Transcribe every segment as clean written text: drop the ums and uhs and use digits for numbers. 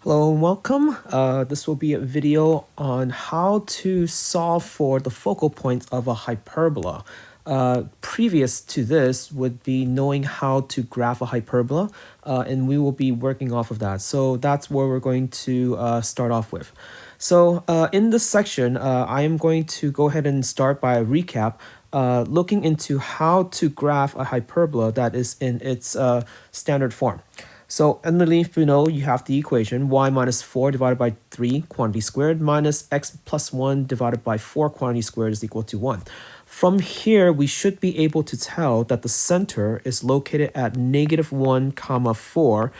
Hello and welcome. This will be a video on how to solve for the focal points of a hyperbola. Previous to this would be knowing how to graph a hyperbola, and we will be working off of that. So that's where we're going to start off with. So in this section, I am going to go ahead and start by a recap, looking into how to graph a hyperbola that is in its standard form. So underneath below, you have the equation y minus 4 divided by 3 quantity squared minus x plus 1 divided by 4 quantity squared is equal to 1. From here, we should be able to tell that the center is located at negative 1 comma 4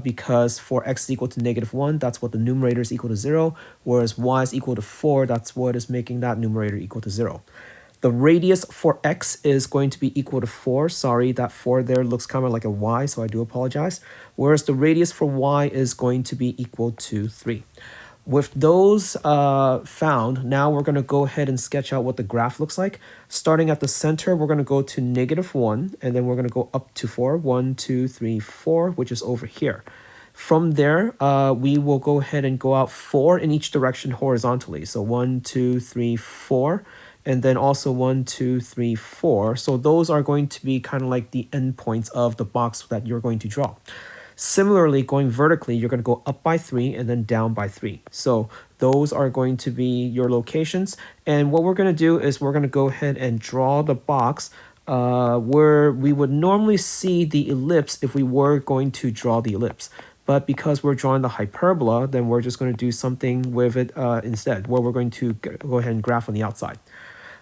because for x is equal to negative 1, that's what the numerator is equal to 0, whereas y is equal to 4, that's what is making that numerator equal to 0. The radius for x is going to be equal to 4. Sorry, that 4 there looks kind of like a y, so I do apologize. Whereas the radius for y is going to be equal to 3. With those found, now we're going to go ahead and sketch out what the graph looks like. Starting at the center, we're going to go to negative 1, and then we're going to go up to 4. 1, 2, 3, 4, which is over here. From there, we will go ahead and go out 4 in each direction horizontally. So 1, 2, 3, 4. And then also 1, 2, 3, 4. So those are going to be kind of like the endpoints of the box that you're going to draw. Similarly, going vertically, you're going to go up by 3 and then down by 3. So those are going to be your locations. And what we're going to do is we're going to go ahead and draw the box where we would normally see the ellipse if we were going to draw the ellipse. But because we're drawing the hyperbola, then we're just going to do something with it instead, where we're going to go ahead and graph on the outside.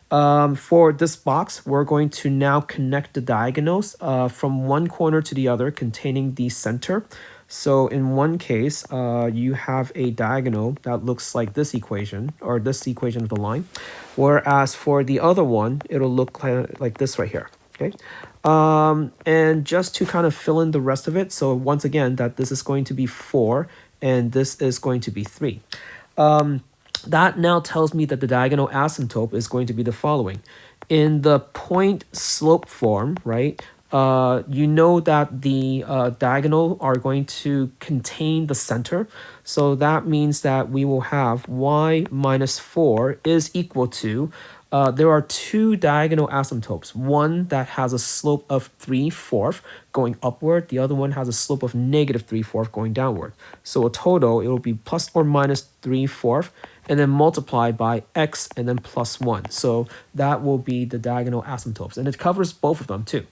For this box, we're going to now connect the diagonals from one corner to the other containing the center. So in one case, you have a diagonal that looks like this equation, or this equation of the line. Whereas for the other one, it'll look like this right here. Okay. And just to kind of fill in the rest of it, so once again, that this is going to be 4 and this is going to be 3. That now tells me that the diagonal asymptote is going to be the following. In the point slope form, right, you know that the diagonal are going to contain the center. So that means that we will have y minus 4 is equal to, there are two diagonal asymptotes. One that has a slope of 3/4 going upward. The other one has a slope of negative 3/4 going downward. So a total, it will be plus or minus 3/4 and then multiply by x and then plus 1. So that will be the diagonal asymptotes. And it covers both of them too.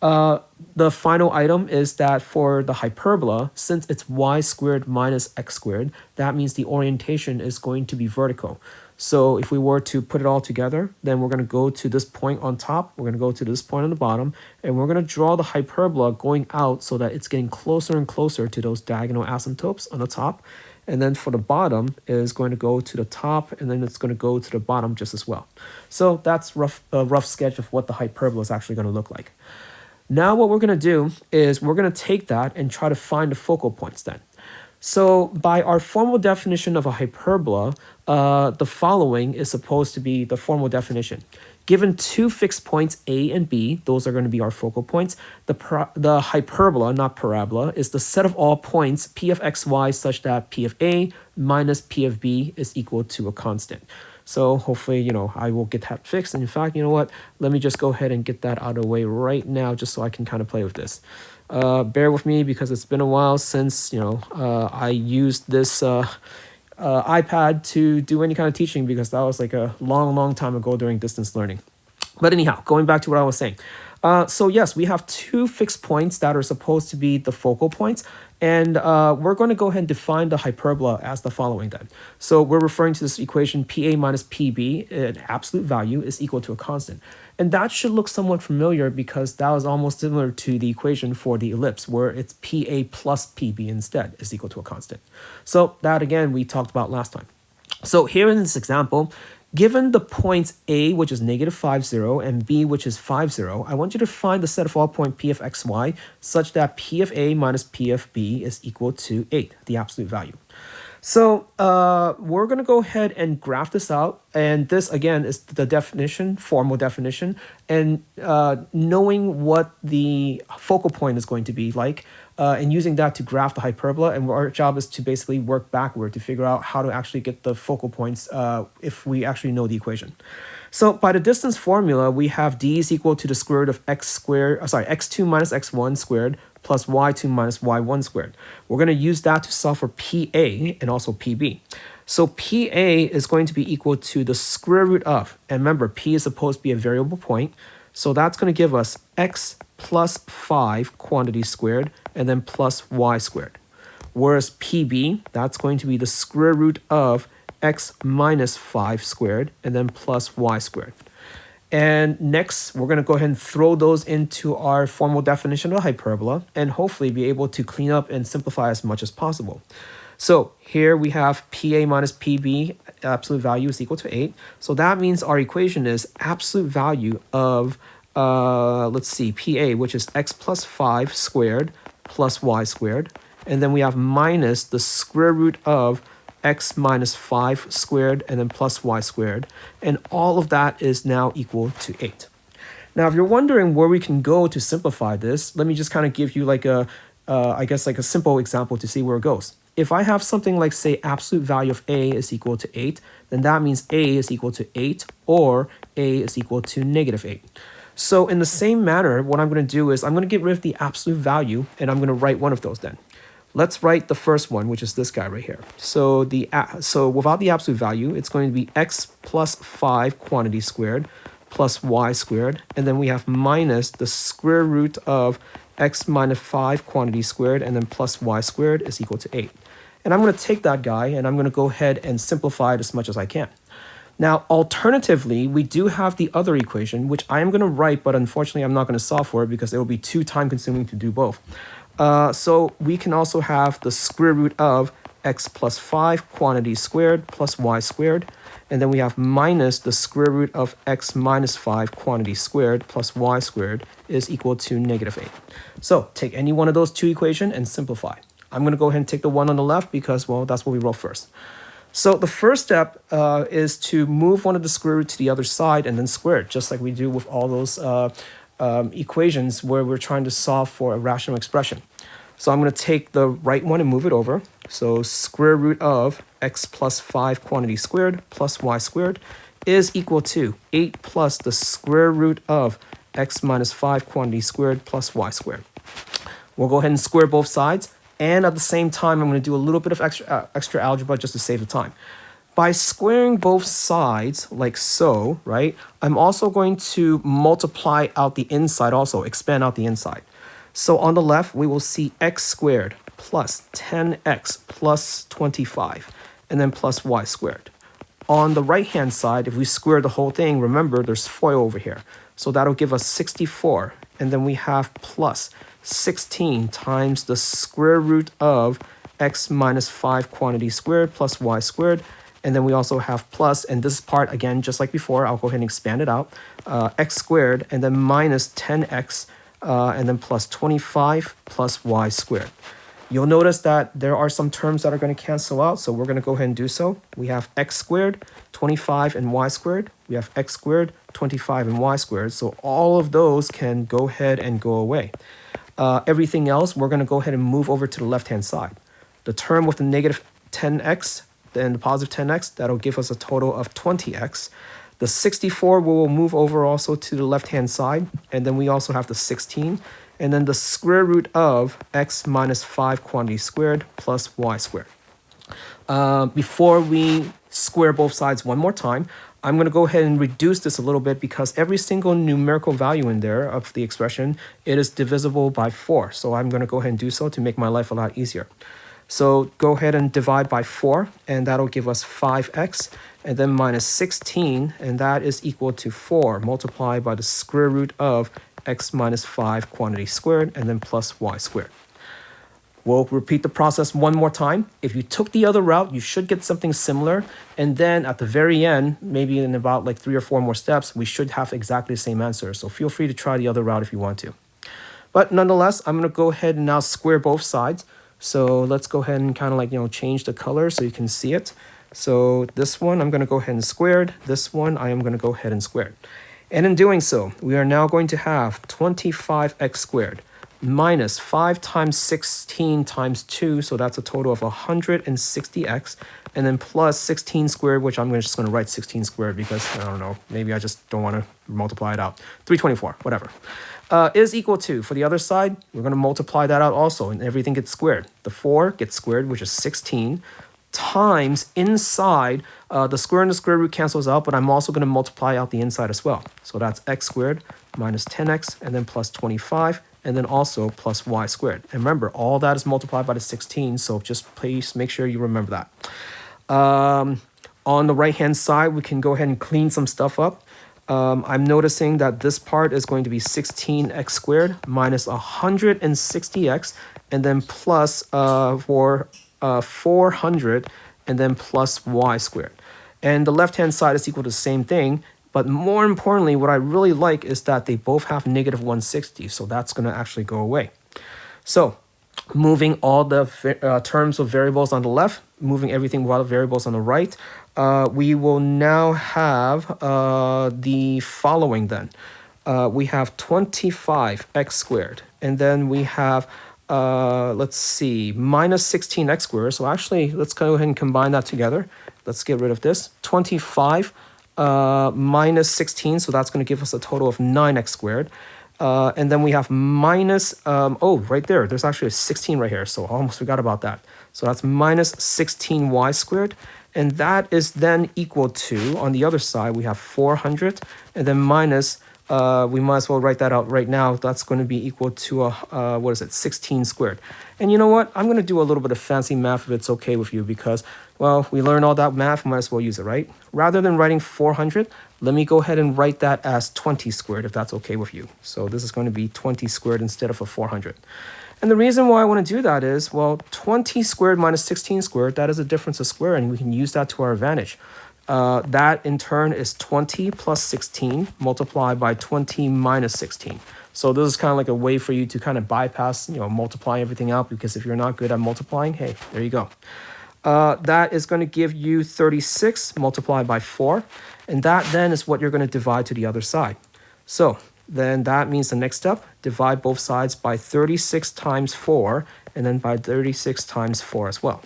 The final item is that for the hyperbola, since it's y squared minus x squared, that means the orientation is going to be vertical. So if we were to put it all together, then we're going to go to this point on top, we're going to go to this point on the bottom, and we're going to draw the hyperbola going out so that it's getting closer and closer to those diagonal asymptotes on the top. And then for the bottom is going to go to the top, and then it's going to go to the bottom just as well. So that's a rough sketch of what the hyperbola is actually going to look like. Now what we're going to do is we're going to take that and try to find the focal points then. So by our formal definition of a hyperbola, the following is supposed to be the formal definition. Given two fixed points A and B, those are going to be our focal points. The hyperbola, not parabola, is the set of all points P of xy such that P of A minus P of B is equal to a constant. So hopefully, I will get that fixed. And in fact, you know what? Let me just go ahead and get that out of the way right now just so I can kind of play with this. Bear with me because it's been a while since, I used this iPad to do any kind of teaching because that was like a long time ago during distance learning. But anyhow, going back to what I was saying. So yes, we have two fixed points that are supposed to be the focal points. And we're going to go ahead and define the hyperbola as the following then. So we're referring to this equation PA minus PB, an absolute value, is equal to a constant. And that should look somewhat familiar because that was almost similar to the equation for the ellipse where it's PA plus PB instead is equal to a constant. So that again, we talked about last time. So here in this example, given the points A, which is negative 5, 0, and B, which is 5, 0, I want you to find the set of all points P of xy such that P of A minus P of B is equal to 8, the absolute value. So we're going to go ahead and graph this out. And this, again, is the definition, formal definition. And knowing what the focal point is going to be like, and using that to graph the hyperbola. And our job is to basically work backward to figure out how to actually get the focal points if we actually know the equation. So by the distance formula, we have d is equal to the square root of x squared, x2 minus x1 squared plus y2 minus y1 squared. We're going to use that to solve for PA and also PB. So PA is going to be equal to the square root of, and remember, P is supposed to be a variable point, so that's going to give us x plus 5 quantity squared and then plus y squared. Whereas PB, that's going to be the square root of x minus 5 squared and then plus y squared. And next, we're going to go ahead and throw those into our formal definition of a hyperbola and hopefully be able to clean up and simplify as much as possible. So here we have PA minus PB, absolute value is equal to 8. So that means our equation is absolute value of, let's see, PA, which is x plus 5 squared plus y squared. And then we have minus the square root of x minus 5 squared and then plus y squared. And all of that is now equal to 8. Now, if you're wondering where we can go to simplify this, let me just kind of give you like a, I guess like a simple example to see where it goes. If I have something like, say, absolute value of a is equal to 8, then that means a is equal to 8 or a is equal to negative 8. So in the same manner, what I'm going to do is I'm going to get rid of the absolute value and I'm going to write one of those then. Let's write the first one, which is this guy right here. So without the absolute value, it's going to be x plus 5 quantity squared plus y squared. And then we have minus the square root of x minus 5 quantity squared and then plus y squared is equal to 8. And I'm going to take that guy and I'm going to go ahead and simplify it as much as I can. Now, alternatively, we do have the other equation, which I am going to write, but unfortunately, I'm not going to solve for it because it will be too time consuming to do both. So we can also have the square root of x plus 5 quantity squared plus y squared. And then we have minus the square root of x minus 5 quantity squared plus y squared is equal to negative 8. So take any one of those two equations and simplify. I'm going to go ahead and take the one on the left because, well, that's what we wrote first. So the first step is to move one of the square root to the other side and then square it, just like we do with all those equations where we're trying to solve for a rational expression. So I'm going to take the right one and move it over. So square root of x plus 5 quantity squared plus y squared is equal to 8 plus the square root of x minus 5 quantity squared plus y squared. We'll go ahead and square both sides. And at the same time, I'm going to do a little bit of extra algebra just to save the time. By squaring both sides like so, right, I'm also going to multiply out the inside also, expand out the inside. So on the left, we will see x squared plus 10x plus 25, and then plus y squared. On the right-hand side, if we square the whole thing, remember there's FOIL over here. So that'll give us 64, and then we have plus 16 times the square root of x minus 5 quantity squared plus y squared. And then we also have plus, and this part, again, just like before, I'll go ahead and expand it out, x squared, and then minus 10x, and then plus 25 plus y squared. You'll notice that there are some terms that are going to cancel out, so we're going to go ahead and do so. We have x squared, 25, and y squared. We have x squared, 25, and y squared. So all of those can go ahead and go away. Everything else, we're going to go ahead and move over to the left-hand side. The term with the negative 10x, then the positive 10x, that'll give us a total of 20x. The 64 will move over also to the left-hand side, and then we also have the 16, and then the square root of x minus 5 quantity squared plus y squared. Before we square both sides one more time, I'm going to go ahead and reduce this a little bit because every single numerical value in there of the expression, it is divisible by 4. So I'm going to go ahead and do so to make my life a lot easier. So go ahead and divide by 4, and that'll give us 5x, and then minus 16, and that is equal to 4 multiplied by the square root of x minus 5 quantity squared, and then plus y squared. We'll repeat the process one more time. If you took the other route, you should get something similar. And then at the very end, maybe in about like 3 or 4 more steps, we should have exactly the same answer. So feel free to try the other route if you want to. But nonetheless, I'm going to go ahead and now square both sides. So let's go ahead and kind of like, change the color so you can see it. So this one, I'm going to go ahead and square it. This one, I am going to go ahead and square it. And in doing so, we are now going to have 25x squared minus 5 times 16 times 2, so that's a total of 160x, and then plus 16 squared, which I'm just going to write 16 squared because, I don't know, maybe I just don't want to multiply it out. 324, whatever. Is equal to, for the other side, we're going to multiply that out also, and everything gets squared. The 4 gets squared, which is 16, times inside, the square and the square root cancels out, but I'm also going to multiply out the inside as well. So that's x squared minus 10x, and then plus 25, and then also plus y squared. And remember, all that is multiplied by the 16, so just please make sure you remember that. On the right-hand side, we can go ahead and clean some stuff up. I'm noticing that this part is going to be 16x squared minus 160x, and then plus 400, and then plus y squared. And the left-hand side is equal to the same thing, but more importantly, what I really like is that they both have negative 160, so that's going to actually go away. So moving all the terms of variables on the left, moving everything with all the variables on the right, we will now have the following then. We have 25x squared, and then we have, let's see, minus 16x squared. So actually, let's go ahead and combine that together. Let's get rid of this. 25 minus 16, so that's going to give us a total of 9x squared. And then we have minus, oh, right there, there's actually a 16 right here, so I almost forgot about that. So that's minus 16y squared, and that is then equal to, on the other side, we have 400, and then minus, we might as well write that out right now, that's going to be equal to, what is it, 16 squared. And you know what, I'm going to do a little bit of fancy math if it's okay with you, because, well, we learned all that math, might as well use it, right? Rather than writing 400, let me go ahead and write that as 20 squared, if that's okay with you. So this is going to be 20 squared instead of a 400. And the reason why I want to do that is, well, 20 squared minus 16 squared, that is a difference of square, and we can use that to our advantage. That in turn is 20 plus 16 multiplied by 20 minus 16. So this is kind of like a way for you to kind of bypass, multiplying everything out, because if you're not good at multiplying, hey, there you go. That is going to give you 36 multiplied by 4, and that then is what you're going to divide to the other side. So then that means the next step, divide both sides by 36 times 4, and then by 36 times 4 as well.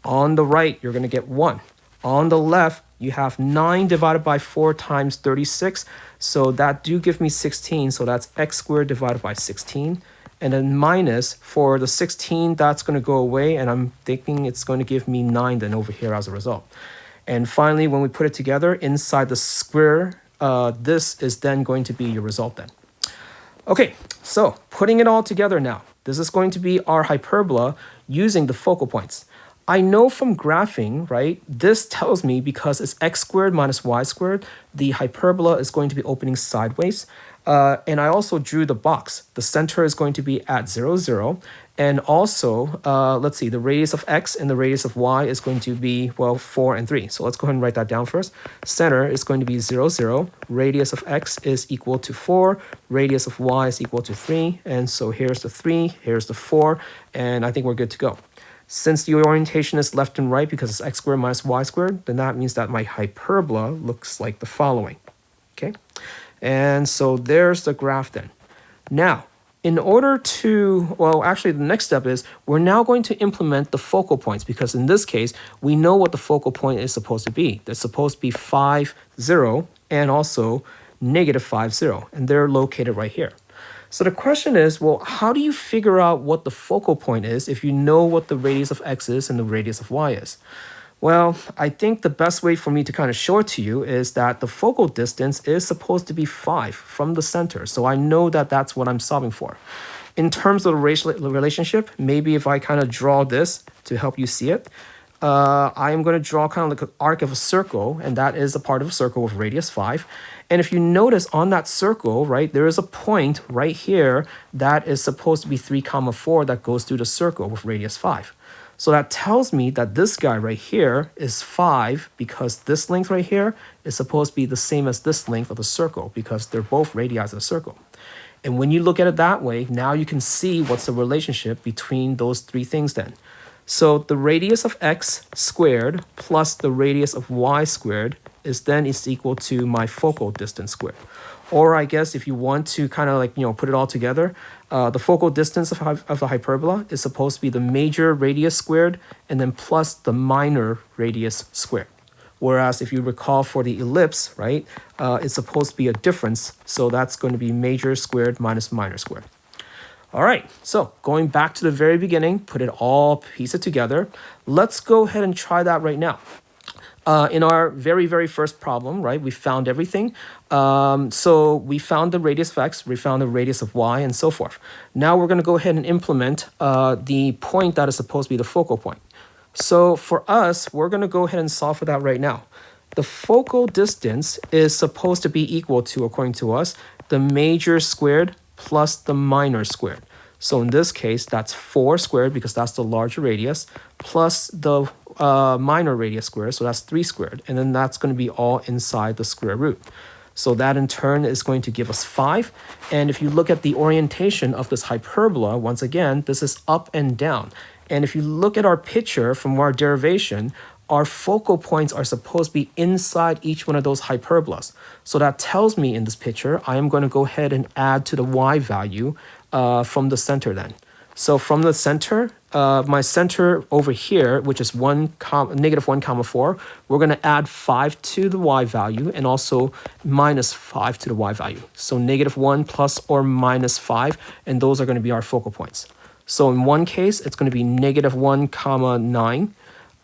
On the right, you're going to get 1. On the left, you have 9 divided by 4 times 36, so that do give me 16, so that's x squared divided by 16. And then minus, for the 16, that's going to go away, and I'm thinking it's going to give me 9 then over here as a result. And finally, when we put it together, inside the square, this is then going to be your result then. Okay, so putting it all together now, this is going to be our hyperbola using the focal points. I know from graphing, right, this tells me because it's x squared minus y squared, the hyperbola is going to be opening sideways. And I also drew the box. The center is going to be at 0, 0. And also, let's see, the radius of x and the radius of y is going to be, well, 4 and 3. So let's go ahead and write that down first. Center is going to be 0, 0. Radius of x is equal to 4. Radius of y is equal to 3. And so here's the 3, here's the 4, and I think we're good to go. Since the orientation is left and right because it's x squared minus y squared, then that means that my hyperbola looks like the following. Okay, and so there's the graph then. Now, in order to, well, actually the next step is we're now going to implement the focal points, because in this case, we know what the focal point is supposed to be. They're supposed to be 5, 0, and also negative 5, 0, and they're located right here. So the question is, well, how do you figure out what the focal point is if you know what the radius of x is and the radius of y is? Well, I think the best way for me to kind of show it to you is that the focal distance is supposed to be 5 from the center. So I know that that's what I'm solving for. In terms of the relationship, maybe if I kind of draw this to help you see it, I am going to draw kind of like an arc of a circle, and that is a part of a circle with radius 5. And if you notice on that circle, right, there is a point right here that is supposed to be 3, 4 that goes through the circle with radius 5. So that tells me that this guy right here is 5 because this length right here is supposed to be the same as this length of the circle because they're both radii of the circle. And when you look at it that way, now you can see what's the relationship between those 3 things then. So the radius of x squared plus the radius of y squared is equal to my focal distance squared. Or I guess if you want to kind of like, put it all together, the focal distance of the hyperbola is supposed to be the major radius squared and then plus the minor radius squared. Whereas if you recall for the ellipse, right, it's supposed to be a difference. So that's going to be major squared minus minor squared. All right, so going back to the very beginning, piece it together. Let's go ahead and try that right now. In our very first problem, right, we found everything. So we found the radius of x, we found the radius of y, and so forth. Now we're going to go ahead and implement the point that is supposed to be the focal point. So for us, we're going to go ahead and solve for that right now. The focal distance is supposed to be equal to, according to us, the major squared plus the minor squared. So in this case, that's 4 squared because that's the larger radius, plus the minor radius squared, so that's 3 squared. And then that's going to be all inside the square root. So that in turn is going to give us 5. And if you look at the orientation of this hyperbola, once again, this is up and down. And if you look at our picture from our derivation, our focal points are supposed to be inside each one of those hyperbolas. So that tells me in this picture, I am going to go ahead and add to the y value from the center then. So from the center, my center over here, which is negative 1 comma 4, we're going to add 5 to the y value and also minus 5 to the y value. So negative 1 plus or minus 5, and those are going to be our focal points. So in one case, it's going to be negative 1 comma 9.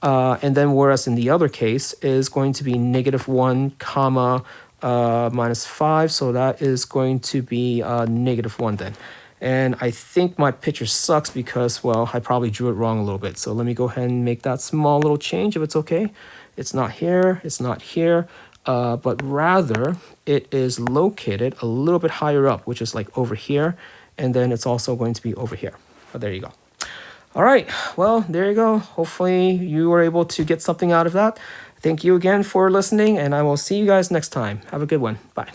And then whereas in the other case is going to be negative 1 comma minus 5. So that is going to be negative 1 then. And I think my picture sucks because, well, I probably drew it wrong a little bit. So let me go ahead and make that small little change if it's okay. It's not here, it's not here, but rather it is located a little bit higher up, which is like over here. And then it's also going to be over here. But there you go. All right, well, there you go. Hopefully you were able to get something out of that. Thank you again for listening, and I will see you guys next time. Have a good one. Bye.